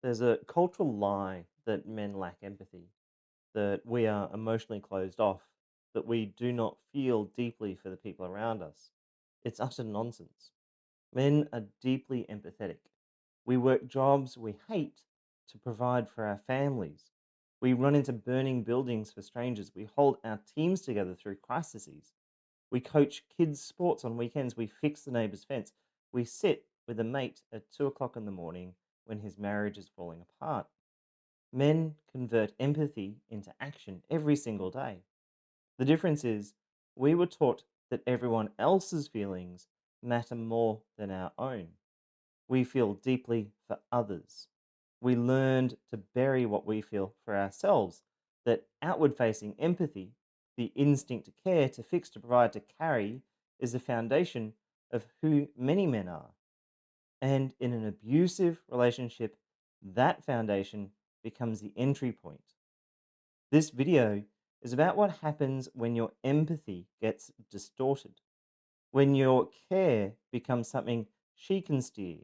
There's a cultural lie that men lack empathy, that we are emotionally closed off, that we do not feel deeply for the people around us. It's utter nonsense. Men are deeply empathetic. We work jobs we hate to provide for our families. We run into burning buildings for strangers. We hold our teams together through crises. We coach kids' sports on weekends. We fix the neighbour's fence. We sit with a mate at 2 o'clock in the morning when his marriage is falling apart. Men convert empathy into action every single day. The difference is we were taught that everyone else's feelings matter more than our own. We feel deeply for others. We learned to bury what we feel for ourselves. That outward facing empathy, the instinct to care, to fix, to provide, to carry, is the foundation of who many men are. And in an abusive relationship, that foundation becomes the entry point. This video is about what happens when your empathy gets distorted, when your care becomes something she can steer,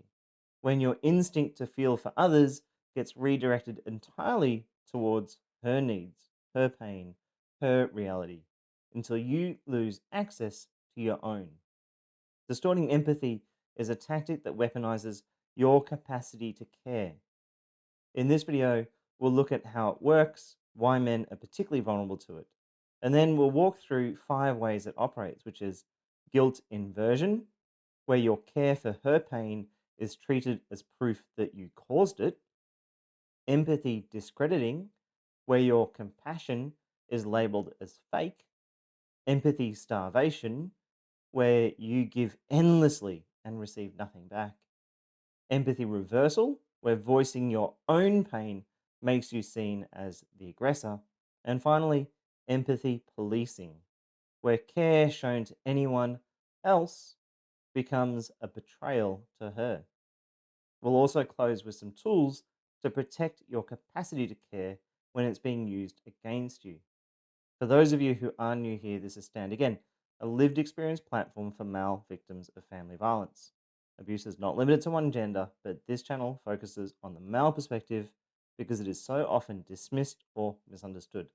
when your instinct to feel for others gets redirected entirely towards her needs, her pain, her reality, until you lose access to your own. Distorting empathy is a tactic that weaponizes your capacity to care. In this video, we'll look at how it works, why men are particularly vulnerable to it, and then we'll walk through 5 ways it operates, which is guilt inversion, where your care for her pain is treated as proof that you caused it; empathy discrediting, where your compassion is labeled as fake; empathy starvation, where you give endlessly and receive nothing back; empathy reversal, where voicing your own pain makes you seen as the aggressor; and finally, empathy policing, where care shown to anyone else becomes a betrayal to her. We'll also close with some tools to protect your capacity to care when it's being used against you. For those of you who are new here, this is Stand Again, a lived experience platform for male victims of family violence. Abuse is not limited to one gender, but this channel focuses on the male perspective because it is so often dismissed or misunderstood.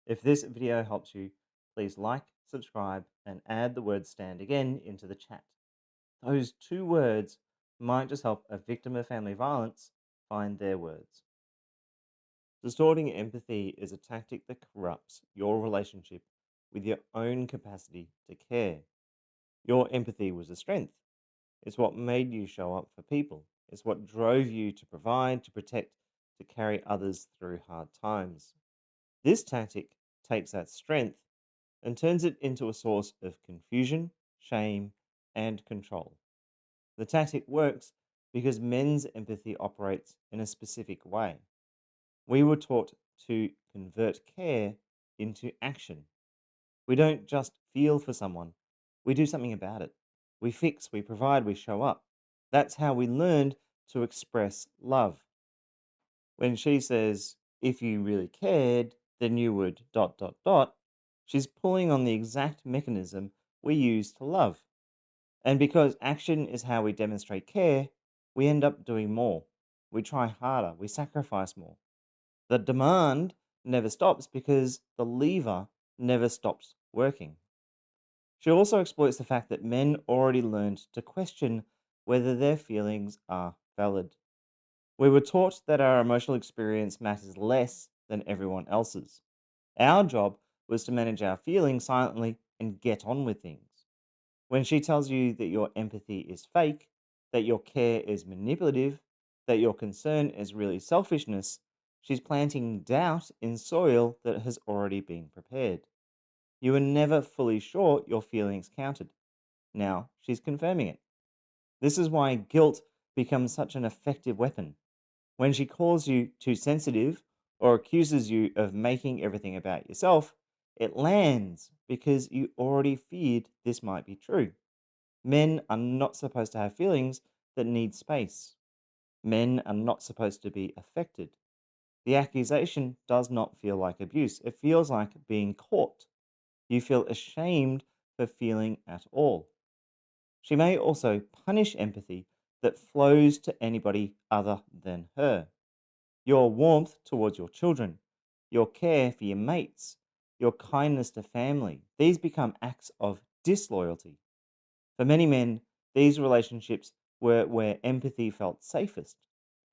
If this video helps you, please like, subscribe, and add the word Stand Again into the chat. Those 2 words might just help a victim of family violence find their words. Distorting empathy is a tactic that corrupts your relationship with your own capacity to care. Your empathy was a strength. It's what made you show up for people. It's what drove you to provide, to protect, to carry others through hard times. This tactic takes that strength and turns it into a source of confusion, shame, and control. The tactic works because men's empathy operates in a specific way. We were taught to convert care into action. We don't just feel for someone, we do something about it. We fix, we provide, we show up. That's how we learned to express love. When she says, if you really cared, then you would dot dot dot, she's pulling on the exact mechanism we use to love. And because action is how we demonstrate care, we end up doing more. We try harder, we sacrifice more. The demand never stops because the lever never stops working. She also exploits the fact that men already learned to question whether their feelings are valid. We were taught that our emotional experience matters less than everyone else's. Our job was to manage our feelings silently and get on with things. When she tells you that your empathy is fake, that your care is manipulative, that your concern is really selfishness, she's planting doubt in soil that has already been prepared. You were never fully sure your feelings counted. Now she's confirming it. This is why guilt becomes such an effective weapon. When she calls you too sensitive or accuses you of making everything about yourself, it lands because you already feared this might be true. Men are not supposed to have feelings that need space. Men are not supposed to be affected. The accusation does not feel like abuse, it feels like being caught. You feel ashamed for feeling at all. She may also punish empathy that flows to anybody other than her. Your warmth towards your children, your care for your mates, your kindness to family, these become acts of disloyalty. For many men, these relationships were where empathy felt safest.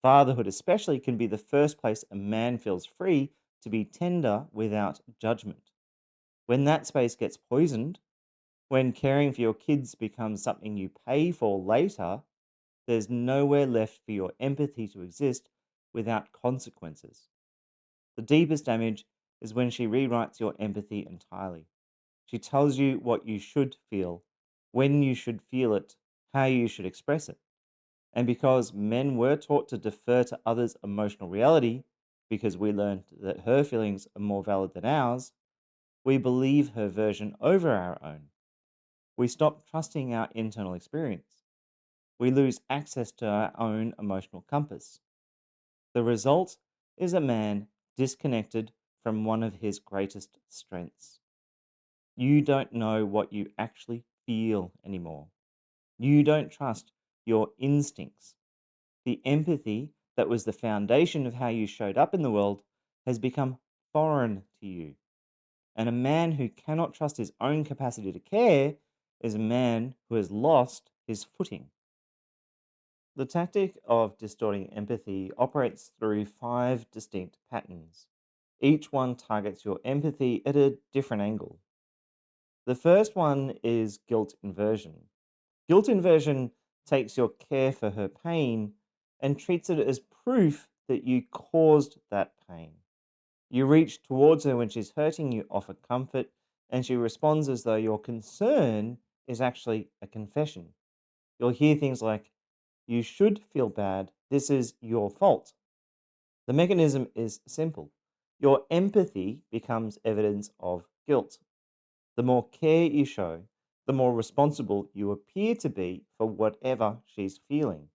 Fatherhood, especially, can be the first place a man feels free to be tender without judgment. When that space gets poisoned, when caring for your kids becomes something you pay for later, there's nowhere left for your empathy to exist without consequences. The deepest damage is when she rewrites your empathy entirely. She tells you what you should feel, when you should feel it, how you should express it. And because men were taught to defer to others' emotional reality, because we learned that her feelings are more valid than ours, we believe her version over our own. We stop trusting our internal experience. We lose access to our own emotional compass. The result is a man disconnected from one of his greatest strengths. You don't know what you actually feel anymore. You don't trust your instincts. The empathy that was the foundation of how you showed up in the world has become foreign to you. And a man who cannot trust his own capacity to care is a man who has lost his footing. The tactic of distorting empathy operates through 5 distinct patterns. Each one targets your empathy at a different angle. The first one is guilt inversion. Guilt inversion takes your care for her pain and treats it as proof that you caused that pain. You reach towards her when she's hurting, you offer comfort, and she responds as though your concern is actually a confession. You'll hear things like, "You should feel bad. This is your fault." The mechanism is simple. Your empathy becomes evidence of guilt. The more care you show, the more responsible you appear to be for whatever she's feeling.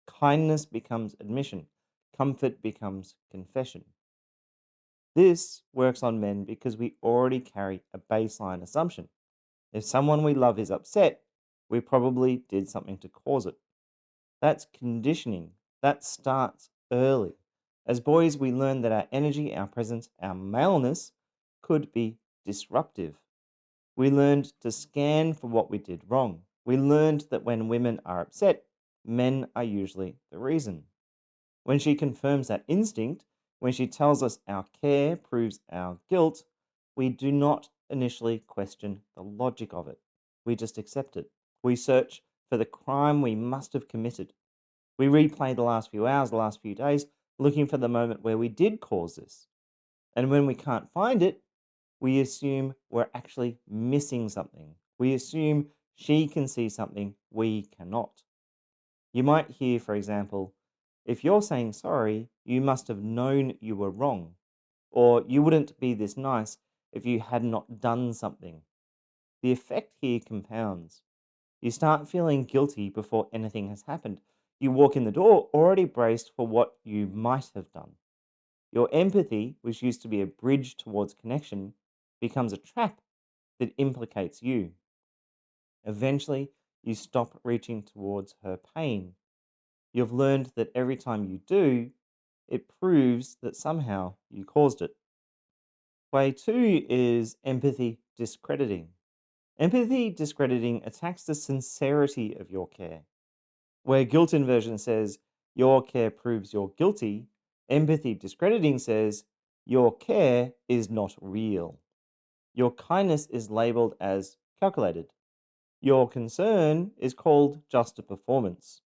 Kindness becomes admission, comfort becomes confession. This works on men because we already carry a baseline assumption. If someone we love is upset, we probably did something to cause it. That's conditioning. That starts early. As boys, we learn that our energy, our presence, our maleness could be disruptive. We learned to scan for what we did wrong. We learned that when women are upset, men are usually the reason. When she confirms that instinct, when she tells us our care proves our guilt, we do not initially question the logic of it. We just accept it. We search for the crime we must have committed. We replay the last few hours, the last few days, looking for the moment where we did cause this. And when we can't find it, we assume we're actually missing something. We assume she can see something we cannot. You might hear, for example, "If you're saying sorry, you must have known you were wrong," or "You wouldn't be this nice if you had not done something." The effect here compounds. You start feeling guilty before anything has happened. You walk in the door already braced for what you might have done. Your empathy, which used to be a bridge towards connection, becomes a trap that implicates you. Eventually, you stop reaching towards her pain. You've learned that every time you do, it proves that somehow you caused it. Way 2 is empathy discrediting. Empathy discrediting attacks the sincerity of your care. Where guilt inversion says your care proves you're guilty, empathy discrediting says your care is not real. Your kindness is labeled as calculated. Your concern is called just a performance.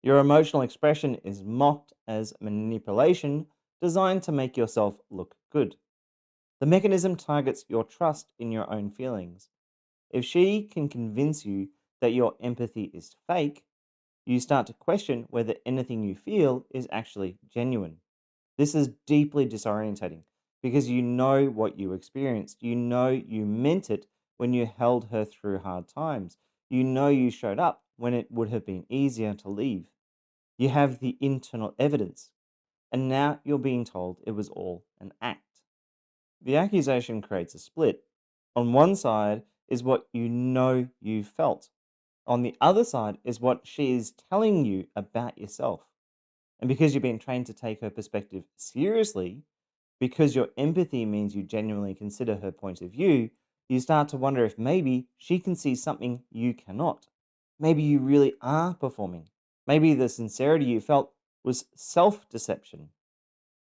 Your emotional expression is mocked as manipulation designed to make yourself look good. The mechanism targets your trust in your own feelings. If she can convince you that your empathy is fake, you start to question whether anything you feel is actually genuine. This is deeply disorientating because you know what you experienced. You know you meant it when you held her through hard times. You know you showed up when it would have been easier to leave. You have the internal evidence, and now you're being told it was all an act. The accusation creates a split. On one side is what you know you felt. On the other side is what she is telling you about yourself. And because you've been trained to take her perspective seriously, because your empathy means you genuinely consider her point of view, you start to wonder if maybe she can see something you cannot. Maybe you really are performing. Maybe the sincerity you felt was self deception.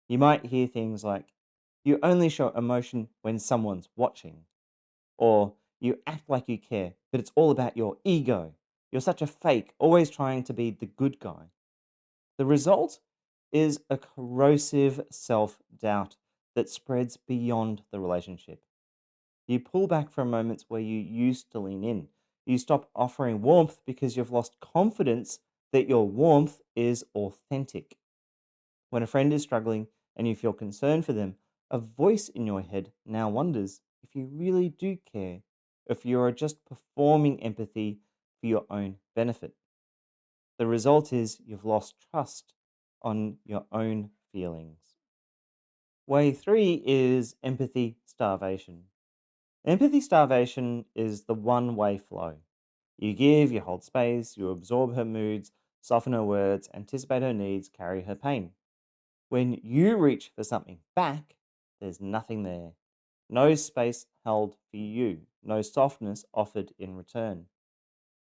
You might hear things like, you only show emotion when someone's watching, or you act like you care, but it's all about your ego. You're such a fake, always trying to be the good guy. The result is a corrosive self doubt that spreads beyond the relationship. You pull back from moments where you used to lean in. You stop offering warmth because you've lost confidence that your warmth is authentic. When a friend is struggling and you feel concern for them, a voice in your head now wonders if you really do care, if you are just performing empathy for your own benefit. The result is you've lost trust on your own feelings. Way three is empathy starvation. Empathy starvation is the one way flow. You give, you hold space, you absorb her moods, soften her words, anticipate her needs, carry her pain. When you reach for something back, there's nothing there. No space held for you, no softness offered in return.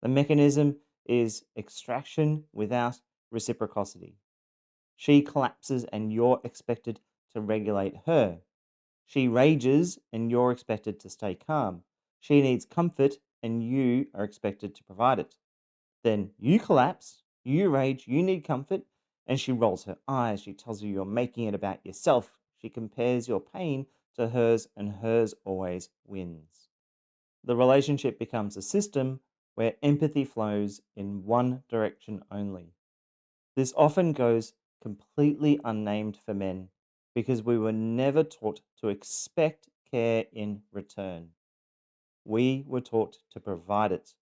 The mechanism is extraction without reciprocity. She collapses and you're expected to regulate her. She rages and you're expected to stay calm. She needs comfort and you are expected to provide it. Then you collapse, you rage, you need comfort, and she rolls her eyes. She tells you you're making it about yourself. She compares your pain to hers, and hers always wins. The relationship becomes a system where empathy flows in one direction only. This often goes completely unnamed for men because we were never taught to expect care in return. We were taught to provide it.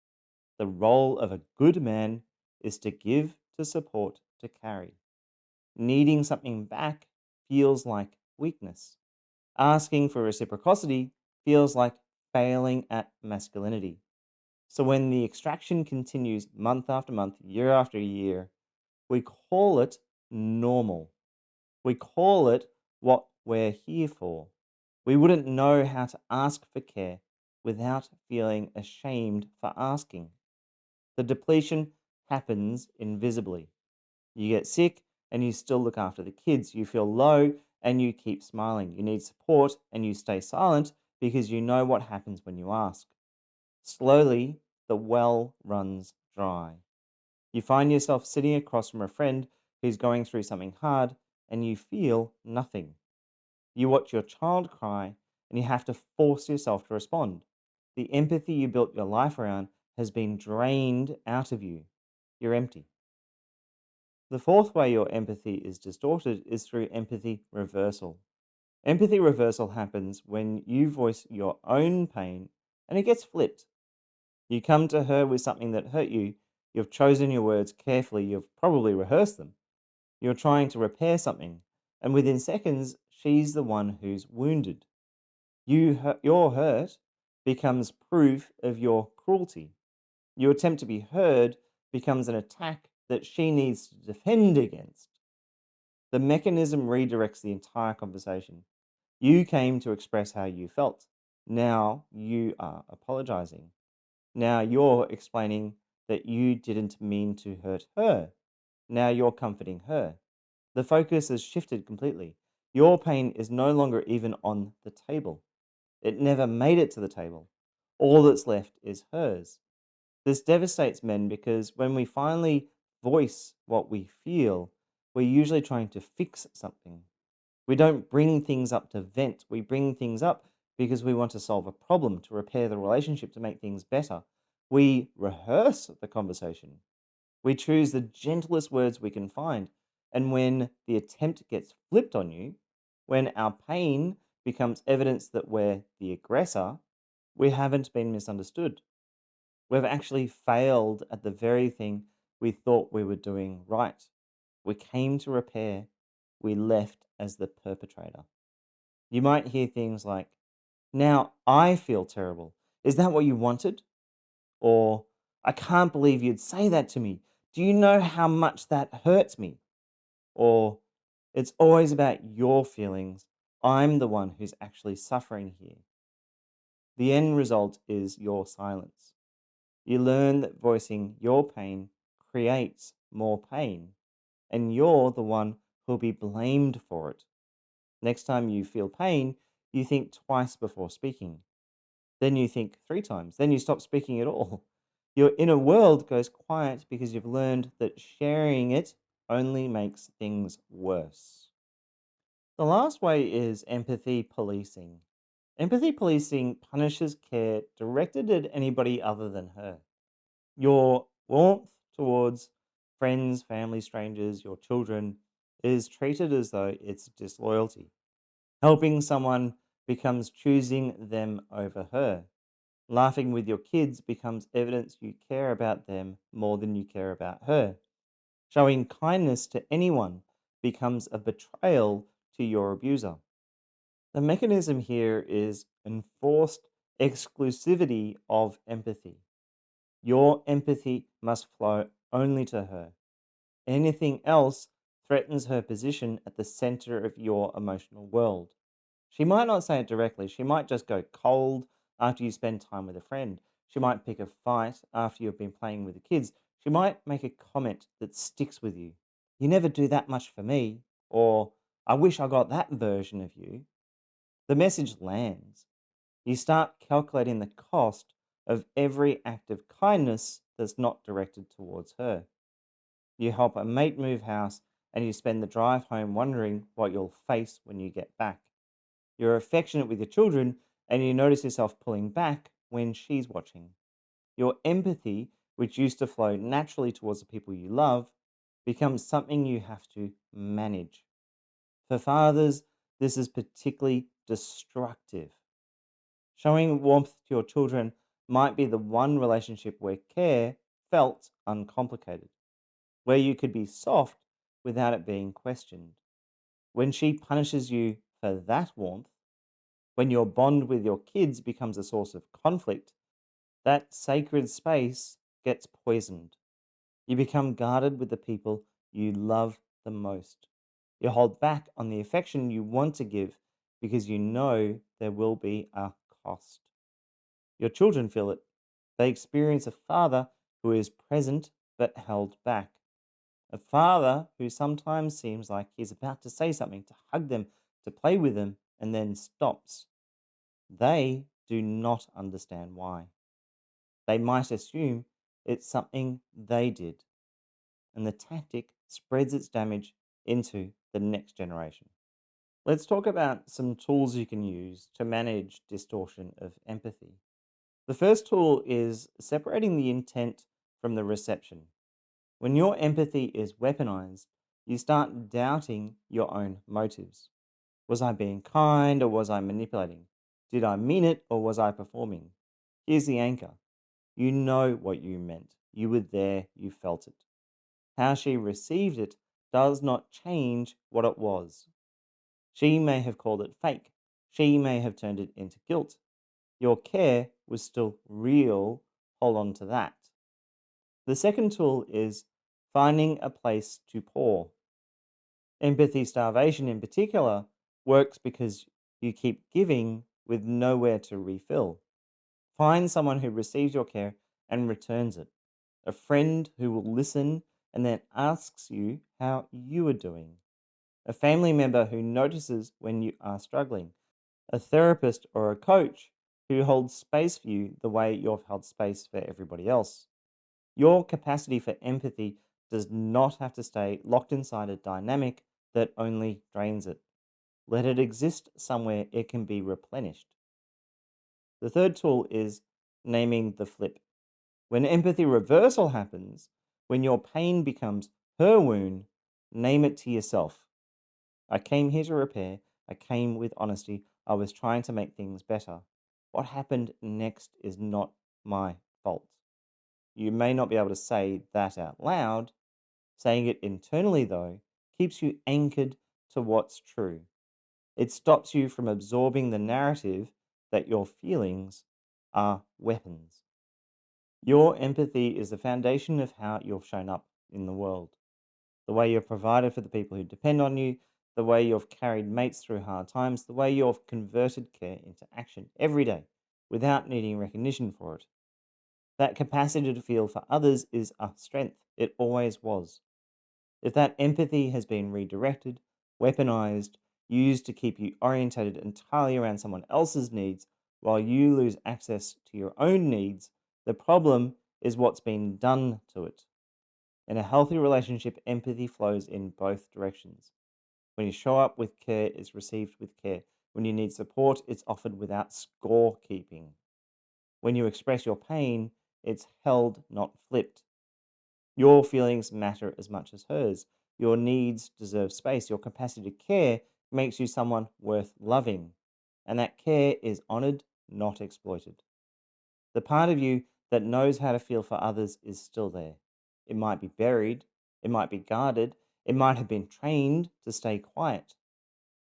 The role of a good man is to give, to support, to carry. Needing something back feels like weakness. Asking for reciprocity feels like failing at masculinity. So when the extraction continues month after month, year after year, we call it normal. We call it what we're here for. We wouldn't know how to ask for care without feeling ashamed for asking. The depletion happens invisibly. You get sick and you still look after the kids. You feel low and you keep smiling. You need support and you stay silent because you know what happens when you ask. Slowly, the well runs dry. You find yourself sitting across from a friend who's going through something hard and you feel nothing. You watch your child cry and you have to force yourself to respond. The empathy you built your life around has been drained out of you. You're empty. The fourth way your empathy is distorted is through empathy reversal. Empathy reversal happens when you voice your own pain and it gets flipped. You come to her with something that hurt you, you've chosen your words carefully, you've probably rehearsed them. You're trying to repair something, and within seconds, she's the one who's wounded. Your hurt becomes proof of your cruelty. Your attempt to be heard becomes an attack that she needs to defend against. The mechanism redirects the entire conversation. You came to express how you felt. Now you are apologizing. Now you're explaining that you didn't mean to hurt her. Now you're comforting her. The focus has shifted completely. Your pain is no longer even on the table. It never made it to the table. All that's left is hers. This devastates men because when we finally voice what we feel, we're usually trying to fix something. We don't bring things up to vent. We bring things up because we want to solve a problem, to repair the relationship, to make things better. We rehearse the conversation. We choose the gentlest words we can find. And when the attempt gets flipped on you, when our pain becomes evidence that we're the aggressor, we haven't been misunderstood. We've actually failed at the very thing we thought we were doing right. We came to repair, we left as the perpetrator. You might hear things like, now I feel terrible. Is that what you wanted? Or, I can't believe you'd say that to me. Do you know how much that hurts me? Or it's always about your feelings. I'm the one who's actually suffering here. The end result is your silence. You learn that voicing your pain creates more pain, and you're the one who'll be blamed for it. Next time you feel pain, you think twice before speaking. Then you think three times. Then you stop speaking at all. Your inner world goes quiet because you've learned that sharing it only makes things worse. The last way is empathy policing. Empathy policing punishes care directed at anybody other than her. Your warmth towards friends, family, strangers, your children is treated as though it's disloyalty. Helping someone becomes choosing them over her. Laughing with your kids becomes evidence you care about them more than you care about her. Showing kindness to anyone becomes a betrayal to your abuser. The mechanism here is enforced exclusivity of empathy. Your empathy must flow only to her. Anything else threatens her position at the center of your emotional world. She might not say it directly. She might just go cold after you spend time with a friend. She might pick a fight after you've been playing with the kids. She might make a comment that sticks with you. You never do that much for me. Or, I wish I got that version of you. The message lands. You start calculating the cost of every act of kindness that's not directed towards her. You help a mate move house and you spend the drive home wondering what you'll face when you get back. You're affectionate with your children and you notice yourself pulling back when she's watching. Your empathy, which used to flow naturally towards the people you love, becomes something you have to manage. For fathers, this is particularly destructive. Showing warmth to your children might be the one relationship where care felt uncomplicated, where you could be soft without it being questioned. When she punishes you for that warmth, when your bond with your kids becomes a source of conflict, that sacred space gets poisoned. You become guarded with the people you love the most. You hold back on the affection you want to give because you know there will be a cost. Your children feel it. They experience a father who is present but held back. A father who sometimes seems like he's about to say something, to hug them, to play with them, and then stops. They do not understand why. They might assume it's something they did, and the tactic spreads its damage into the next generation. Let's talk about some tools you can use to manage distortion of empathy. The first tool is separating the intent from the reception. When your empathy is weaponized, you start doubting your own motives. Was I being kind or was I manipulating? Did I mean it or was I performing? Here's the anchor. You know what you meant. You were there, you felt it. How she received it does not change what it was. She may have called it fake. She may have turned it into guilt. Your care was still real. Hold on to that. The second tool is finding a place to pour. Empathy starvation, in particular, works because you keep giving with nowhere to refill. Find someone who receives your care and returns it. A friend who will listen and then asks you how you are doing. A family member who notices when you are struggling. A therapist or a coach who holds space for you the way you've held space for everybody else. Your capacity for empathy does not have to stay locked inside a dynamic that only drains it. Let it exist somewhere it can be replenished. The third tool is naming the flip. When empathy reversal happens, when your pain becomes her wound, name it to yourself. I came here to repair. I came with honesty. I was trying to make things better. What happened next is not my fault. You may not be able to say that out loud. Saying it internally, though, keeps you anchored to what's true. It stops you from absorbing the narrative that your feelings are weapons. Your empathy is the foundation of how you've shown up in the world. The way you've provided for the people who depend on you, the way you've carried mates through hard times, the way you've converted care into action every day without needing recognition for it. That capacity to feel for others is a strength. It always was. If that empathy has been redirected, weaponized, used to keep you orientated entirely around someone else's needs while you lose access to your own needs, the problem is what's been done to it. In a healthy relationship, empathy flows in both directions. When you show up with care, it's received with care. When you need support, it's offered without scorekeeping. When you express your pain, it's held, not flipped. Your feelings matter as much as hers. Your needs deserve space. Your capacity to care makes you someone worth loving. And that care is honored, not exploited. The part of you that knows how to feel for others is still there. It might be buried, it might be guarded, it might have been trained to stay quiet.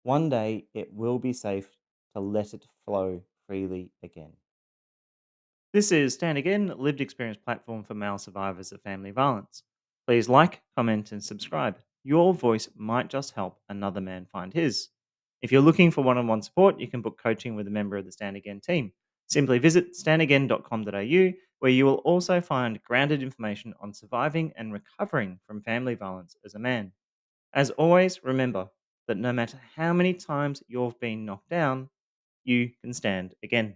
One day it will be safe to let it flow freely again. This is Stand Again, lived experience platform for male survivors of family violence. Please like, comment, and subscribe. Your voice might just help another man find his. If you're looking for one on one support, you can book coaching with a member of the Stand Again team. Simply visit standagain.com.au, where you will also find grounded information on surviving and recovering from family violence as a man. As always, remember that no matter how many times you've been knocked down, you can stand again.